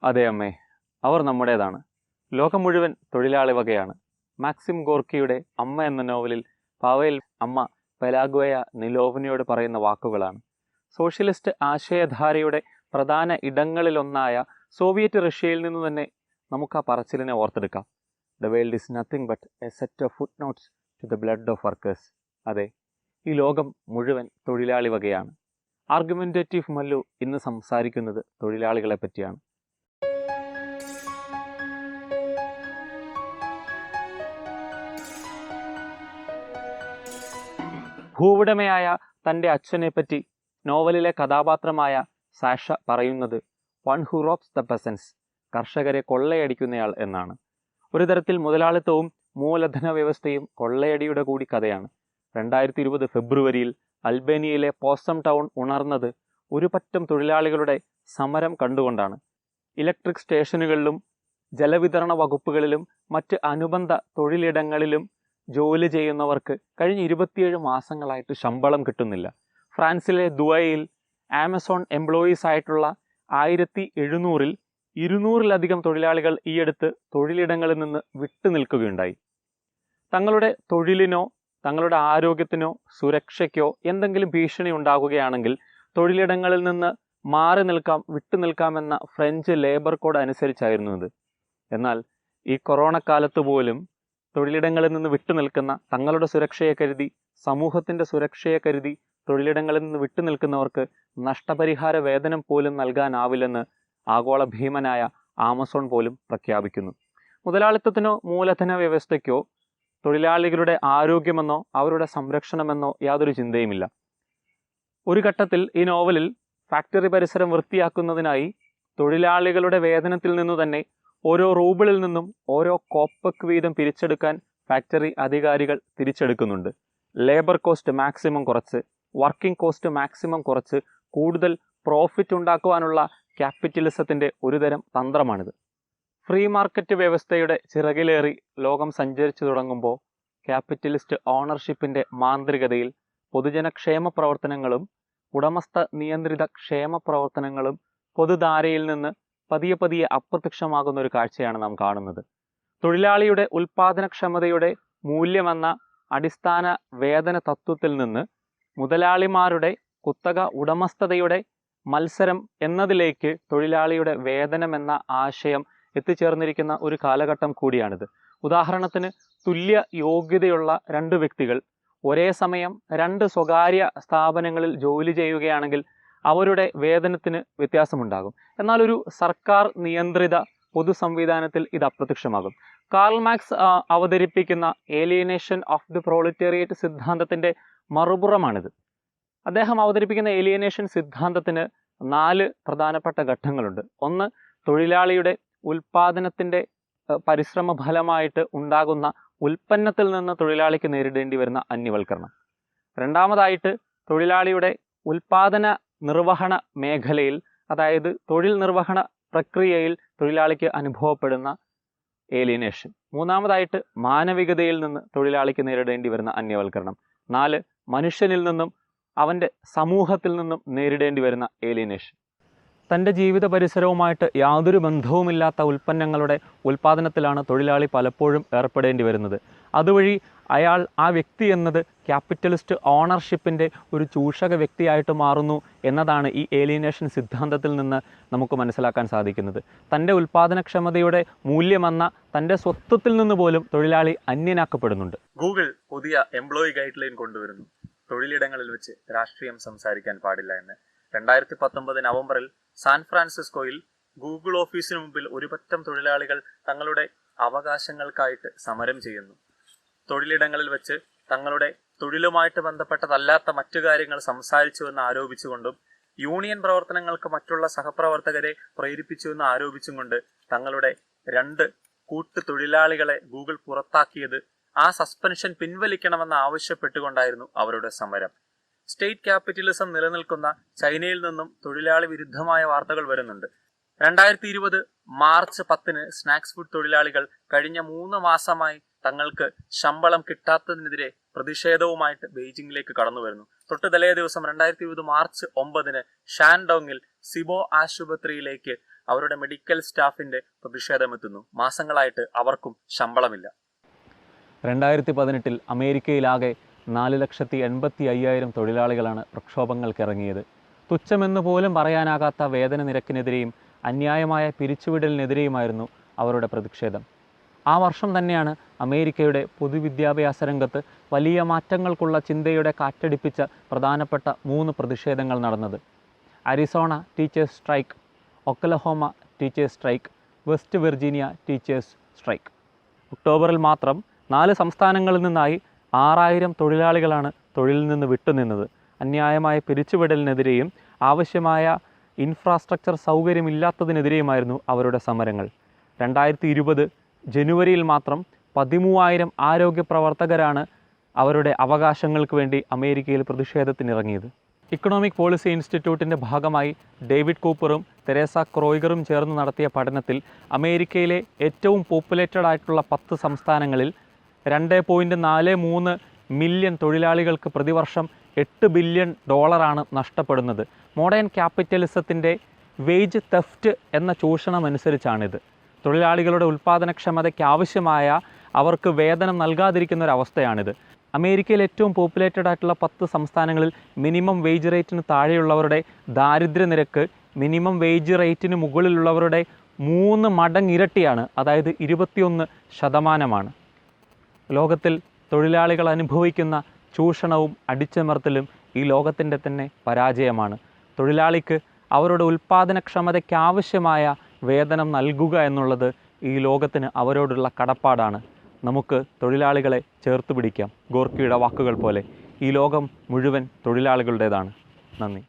അതെ അമ്മേ, അവർ നമ്മുടേതാണ്. ലോകം മുഴുവൻ തൊഴിലാളി വകയാണ്. മാക്സിം ഗോർക്കിയുടെ അമ്മ എന്ന നോവലിൽ പാവേൽ അമ്മ പെലാഗോയ നിലോവനയോട് പറയുന്ന വാക്കുകളാണ്. സോഷ്യലിസ്റ്റ് ആശയധാരയുടെ പ്രധാന ഇടങ്ങളിലൊന്നായ സോവിയറ്റ് റഷ്യയിൽ നിന്ന് തന്നെ നമുക്ക് ആ പറച്ചിലിനെ ഓർത്തെടുക്കാം. The world is nothing but a set of footnotes to the blood of workers. അതെ, ഈ ലോകം മുഴുവൻ തൊഴിലാളി വകയാണ്. ആർഗ്യുമെന്റേറ്റീവ് മല്ലു ഇന്ന് സംസാരിക്കുന്നത് തൊഴിലാളികളെ പറ്റിയാണ്. ഭൂവുടമയായ തൻ്റെ അച്ഛനെപ്പറ്റി നോവലിലെ കഥാപാത്രമായ സാഷ പറയുന്നത് വൺ ഹു റോബ്സ് ദ പെസൻസ്, കർഷകരെ കൊള്ളയടിക്കുന്നയാൾ എന്നാണ്. ഒരു തരത്തിൽ മുതലാളിത്തവും മൂലധന വ്യവസ്ഥയും കൊള്ളയടിയുടെ കൂടി കഥയാണ്. 2020 ഫെബ്രുവരിയിൽ അൽബേനിയയിലെ പോസം ടൗൺ ഉണർന്നത് ഒരു പറ്റം തൊഴിലാളികളുടെ സമരം കണ്ടുകൊണ്ടാണ്. ഇലക്ട്രിക് സ്റ്റേഷനുകളിലും ജലവിതരണ വകുപ്പുകളിലും മറ്റ് അനുബന്ധ തൊഴിലിടങ്ങളിലും ജോലി ചെയ്യുന്നവർക്ക് കഴിഞ്ഞ 27 മാസങ്ങളായിട്ട് ശമ്പളം കിട്ടുന്നില്ല. ഫ്രാൻസിലെ ദുബായിൽ ആമസോൺ എംപ്ലോയീസ് ആയിട്ടുള്ള 1700-ൽ 200-ലധികം തൊഴിലാളികൾ ഈയടുത്ത് തൊഴിലിടങ്ങളിൽ നിന്ന് വിട്ടുനിൽക്കുകയുണ്ടായി. തങ്ങളുടെ തൊഴിലിനോ തങ്ങളുടെ ആരോഗ്യത്തിനോ സുരക്ഷയ്ക്കോ എന്തെങ്കിലും ഭീഷണി ഉണ്ടാകുകയാണെങ്കിൽ തൊഴിലിടങ്ങളിൽ നിന്ന് മാറി നിൽക്കാം, വിട്ടുനിൽക്കാമെന്ന ഫ്രഞ്ച് ലേബർ കോഡ് അനുസരിച്ചായിരുന്നു ഇത്. എന്നാൽ ഈ കൊറോണ കാലത്ത് പോലും തൊഴിലിടങ്ങളിൽ നിന്ന് വിട്ടുനിൽക്കുന്ന, തങ്ങളുടെ സുരക്ഷയെ കരുതി, സമൂഹത്തിൻ്റെ സുരക്ഷയെ കരുതി തൊഴിലിടങ്ങളിൽ നിന്ന് വിട്ടുനിൽക്കുന്നവർക്ക് നഷ്ടപരിഹാര വേതനം പോലും നൽകാനാവില്ലെന്ന് ആഗോള ഭീമനായ ആമസോൺ പോലും പ്രഖ്യാപിക്കുന്നു. മുതലാളിത്തത്തിനോ മൂലധന വ്യവസ്ഥയ്ക്കോ തൊഴിലാളികളുടെ ആരോഗ്യമെന്നോ അവരുടെ സംരക്ഷണമെന്നോ യാതൊരു ചിന്തയുമില്ല. ഒരു ഘട്ടത്തിൽ ഈ നോവലിൽ ഫാക്ടറി പരിസരം വൃത്തിയാക്കുന്നതിനായി തൊഴിലാളികളുടെ വേതനത്തിൽ നിന്നു തന്നെ ഓരോ റൂബിളിൽ നിന്നും ഓരോ കോപ്പക്ക് വീതം പിരിച്ചെടുക്കാൻ ഫാക്ടറി അധികാരികൾ തിരിച്ചെടുക്കുന്നുണ്ട്. ലേബർ കോസ്റ്റ് മാക്സിമം കുറച്ച്, വർക്കിംഗ് കോസ്റ്റ് മാക്സിമം കുറച്ച് കൂടുതൽ പ്രോഫിറ്റ് ഉണ്ടാക്കുവാനുള്ള ക്യാപിറ്റലിസത്തിൻ്റെ ഒരുതരം തന്ത്രമാണിത്. ഫ്രീ മാർക്കറ്റ് വ്യവസ്ഥയുടെ ചിറകിലേറി ലോകം സഞ്ചരിച്ചു തുടങ്ങുമ്പോൾ ക്യാപിറ്റലിസ്റ്റ് ഓണർഷിപ്പിൻ്റെ മാന്ത്രികതയിൽ പൊതുജനക്ഷേമ പ്രവർത്തനങ്ങളും ഉടമസ്ഥ നിയന്ത്രിത ക്ഷേമ പ്രവർത്തനങ്ങളും പൊതുധാരയിൽ നിന്ന് പതിയെ പതിയെ അപ്രത്യക്ഷമാകുന്ന ഒരു കാഴ്ചയാണ് നാം കാണുന്നത്. തൊഴിലാളിയുടെ ഉൽപാദനക്ഷമതയുടെ മൂല്യമെന്ന അടിസ്ഥാന വേതന തത്വത്തിൽ നിന്ന് മുതലാളിമാരുടെ കുത്തക ഉടമസ്ഥതയുടെ മത്സരം എന്നതിലേക്ക് തൊഴിലാളിയുടെ വേതനമെന്ന ആശയം എത്തിച്ചേർന്നിരിക്കുന്ന ഒരു കാലഘട്ടം കൂടിയാണിത്. ഉദാഹരണത്തിന്, തുല്യ യോഗ്യതയുള്ള 2 വ്യക്തികൾ ഒരേ സമയം 2 സ്വകാര്യ സ്ഥാപനങ്ങളിൽ ജോലി ചെയ്യുകയാണെങ്കിൽ അവരുടെ വേതനത്തിന് വ്യത്യാസമുണ്ടാകും. എന്നാൽ ഒരു സർക്കാർ നിയന്ത്രിത പൊതു സംവിധാനത്തിൽ ഇത് അപ്രത്യക്ഷമാകും. കാർൽ മാർക്സ് അവതരിപ്പിക്കുന്ന ഏലിയനേഷൻ ഓഫ് ദി പ്രോളിറ്റേറിയറ്റ് സിദ്ധാന്തത്തിൻ്റെ മറുപുറമാണിത്. അദ്ദേഹം അവതരിപ്പിക്കുന്ന ഏലിയനേഷൻ സിദ്ധാന്തത്തിന് 4 പ്രധാനപ്പെട്ട ഘട്ടങ്ങളുണ്ട്. ഒന്ന്, തൊഴിലാളിയുടെ ഉൽപാദനത്തിൻ്റെ പരിശ്രമ ഫലമായിട്ട് ഉണ്ടാകുന്ന ഉൽപ്പന്നത്തിൽ നിന്ന് തൊഴിലാളിക്ക് നേരിടേണ്ടി വരുന്ന അന്യവൽക്കരണം. രണ്ടാമതായിട്ട്, തൊഴിലാളിയുടെ ഉൽപാദന നിർവഹണ മേഖലയിൽ, അതായത് തൊഴിൽ നിർവഹണ പ്രക്രിയയിൽ തൊഴിലാളിക്ക് അനുഭവപ്പെടുന്ന ഏലിയനേഷൻ. മൂന്നാമതായിട്ട്, മാനവികതയിൽ നിന്ന് തൊഴിലാളിക്ക് നേരിടേണ്ടി വരുന്ന അന്യവൽക്കരണം. 4, മനുഷ്യനിൽ നിന്നും അവൻ്റെ സമൂഹത്തിൽ നിന്നും നേരിടേണ്ടി വരുന്ന ഏലിയനേഷൻ. തൻ്റെ ജീവിത പരിസരവുമായിട്ട് യാതൊരു ബന്ധവുമില്ലാത്ത ഉൽപ്പന്നങ്ങളുടെ ഉൽപ്പാദനത്തിലാണ് തൊഴിലാളി പലപ്പോഴും ഏർപ്പെടേണ്ടി വരുന്നത്. അതുവഴി ആ വ്യക്തി എന്നത് ക്യാപിറ്റലിസ്റ്റ് ഓണർഷിപ്പിൻ്റെ ഒരു ചൂഷക വ്യക്തിയായിട്ട് മാറുന്നു എന്നതാണ് ഈ ഏലിയനേഷൻ സിദ്ധാന്തത്തിൽ നിന്ന് നമുക്ക് മനസ്സിലാക്കാൻ സാധിക്കുന്നത്. തൻ്റെ ഉൽപ്പാദനക്ഷമതയുടെ മൂല്യമെന്ന തൻ്റെ സ്വത്വത്തിൽ നിന്ന് പോലും തൊഴിലാളി അന്യനാക്കപ്പെടുന്നുണ്ട്. ഗൂഗിൾ പുതിയ എംപ്ലോയി ഗൈഡ് ലൈൻ കൊണ്ടുവരുന്നു. തൊഴിലിടങ്ങളിൽ വെച്ച് രാഷ്ട്രീയം സംസാരിക്കാൻ പാടില്ല എന്ന്. 2019 നവംബറിൽ സാൻ ഫ്രാൻസിസ്കോയിൽ ഗൂഗിൾ ഓഫീസിന് മുമ്പിൽ ഒരു പറ്റം തൊഴിലാളികൾ തങ്ങളുടെ അവകാശങ്ങൾക്കായിട്ട് സമരം ചെയ്യുന്നു. തൊഴിലിടങ്ങളിൽ വെച്ച് തങ്ങളുടെ തൊഴിലുമായിട്ട് ബന്ധപ്പെട്ടതല്ലാത്ത മറ്റു കാര്യങ്ങൾ സംസാരിച്ചുവെന്ന് ആരോപിച്ചുകൊണ്ടും യൂണിയൻ പ്രവർത്തനങ്ങൾക്ക് മറ്റുള്ള സഹപ്രവർത്തകരെ പ്രേരിപ്പിച്ചുവെന്ന് ആരോപിച്ചും കൊണ്ട് തങ്ങളുടെ 2 കൂട്ടു തൊഴിലാളികളെ ഗൂഗിൾ പുറത്താക്കിയത് ആ സസ്പെൻഷൻ പിൻവലിക്കണമെന്ന് ആവശ്യപ്പെട്ടുകൊണ്ടായിരുന്നു അവരുടെ സമരം. സ്റ്റേറ്റ് ക്യാപിറ്റലിസം നിലനിൽക്കുന്ന ചൈനയിൽ നിന്നും തൊഴിലാളി വിരുദ്ധമായ വാർത്തകൾ വരുന്നുണ്ട്. 2020 മാർച്ച് 10 സ്നാക്സ് ഫുഡ് തൊഴിലാളികൾ കഴിഞ്ഞ 3 മാസമായി തങ്ങൾക്ക് ശമ്പളം കിട്ടാത്തതിനെതിരെ പ്രതിഷേധവുമായിട്ട് ബെയ്ജിങ്ങിലേക്ക് കടന്നു വരുന്നു. തൊട്ട് തലേ ദിവസം 2020 മാർച്ച് 9 ഷാൻഡോങ്ങിൽ സിബോ ആശുപത്രിയിലേക്ക് അവരുടെ മെഡിക്കൽ സ്റ്റാഫിന്റെ പ്രതിഷേധമെത്തുന്നു. മാസങ്ങളായിട്ട് അവർക്കും ശമ്പളമില്ല. 2018 അമേരിക്കയിലാകെ 4,85,000 തൊഴിലാളികളാണ് പ്രക്ഷോഭങ്ങൾക്കിറങ്ങിയത്. തുച്ഛമെന്ന് പോലും പറയാനാകാത്ത വേതന നിരക്കിനെതിരെയും അന്യായമായ പിരിച്ചുവിടലിനെതിരെയുമായിരുന്നു അവരുടെ പ്രതിഷേധം. ആ വർഷം തന്നെയാണ് അമേരിക്കയുടെ പൊതുവിദ്യാഭ്യാസ രംഗത്ത് വലിയ മാറ്റങ്ങൾക്കുള്ള ചിന്തയുടെ കാറ്റടിപ്പിച്ച പ്രധാനപ്പെട്ട 3 പ്രതിഷേധങ്ങൾ നടന്നത്. Arizona teachers strike, Oklahoma teachers strike, west Virginia teachers strike. ഒക്ടോബറിൽ മാത്രം 4 സംസ്ഥാനങ്ങളിൽ നിന്നായി 6,000 തൊഴിലാളികളാണ് തൊഴിലിൽ നിന്ന് വിട്ടുനിന്നത്. അന്യായമായ പിരിച്ചുവിടലിനെതിരെയും ആവശ്യമായ ഇൻഫ്രാസ്ട്രക്ചർ സൗകര്യമില്ലാത്തതിനെതിരെയുമായിരുന്നു അവരുടെ സമരങ്ങൾ. 2020 ജനുവരിയിൽ മാത്രം 13,000 ആരോഗ്യ പ്രവർത്തകരാണ് അവരുടെ അവകാശങ്ങൾക്ക് വേണ്ടി അമേരിക്കയിൽ പ്രതിഷേധത്തിനിറങ്ങിയത്. ഇക്കണോമിക് പോളിസി ഇൻസ്റ്റിറ്റ്യൂട്ടിൻ്റെ ഭാഗമായി ഡേവിഡ് കൂപ്പറും തെരേസ ക്രോയിഗറും ചേർന്ന് നടത്തിയ പഠനത്തിൽ അമേരിക്കയിലെ ഏറ്റവും പോപ്പുലേറ്റഡ് ആയിട്ടുള്ള 10 സംസ്ഥാനങ്ങളിൽ 2.43 മില്യൺ തൊഴിലാളികൾക്ക് പ്രതിവർഷം $8 ബില്യൺ നഷ്ടപ്പെടുന്നത്. മോഡേൺ ക്യാപിറ്റലിസത്തിൻ്റെ വേജ് തെഫ്റ്റ് എന്ന ചൂഷണമനുസരിച്ചാണിത്. തൊഴിലാളികളുടെ ഉൽപ്പാദനക്ഷമതയ്ക്ക് ആവശ്യമായ അവർക്ക് വേതനം നൽകാതിരിക്കുന്ന ഒരവസ്ഥയാണിത്. അമേരിക്കയിൽ ഏറ്റവും പോപ്പുലേറ്റഡ് ആയിട്ടുള്ള 10 സംസ്ഥാനങ്ങളിൽ മിനിമം വേജ് റേറ്റിന് താഴെയുള്ളവരുടെ ദാരിദ്ര്യ നിരക്ക് മിനിമം വേജ് റേറ്റിന് മുകളിലുള്ളവരുടെ 3 മടങ്ങ് ഇരട്ടിയാണ്, അതായത് 21%. ലോകത്തിൽ തൊഴിലാളികൾ അനുഭവിക്കുന്ന ചൂഷണവും അടിച്ചമർത്തലും ഈ ലോകത്തിൻ്റെ തന്നെ പരാജയമാണ്. തൊഴിലാളിക്ക് അവരുടെ ഉൽപ്പാദനക്ഷമതയ്ക്ക് ആവശ്യമായ വേതനം നൽകുക എന്നുള്ളത് ഈ ലോകത്തിന് അവരോടുള്ള കടപ്പാടാണ്. നമുക്ക് തൊഴിലാളികളെ ചേർത്ത് പിടിക്കാം. ഗോർക്കിയുടെ വാക്കുകൾ പോലെ ഈ ലോകം മുഴുവൻ തൊഴിലാളികളുടേതാണ്. നന്ദി.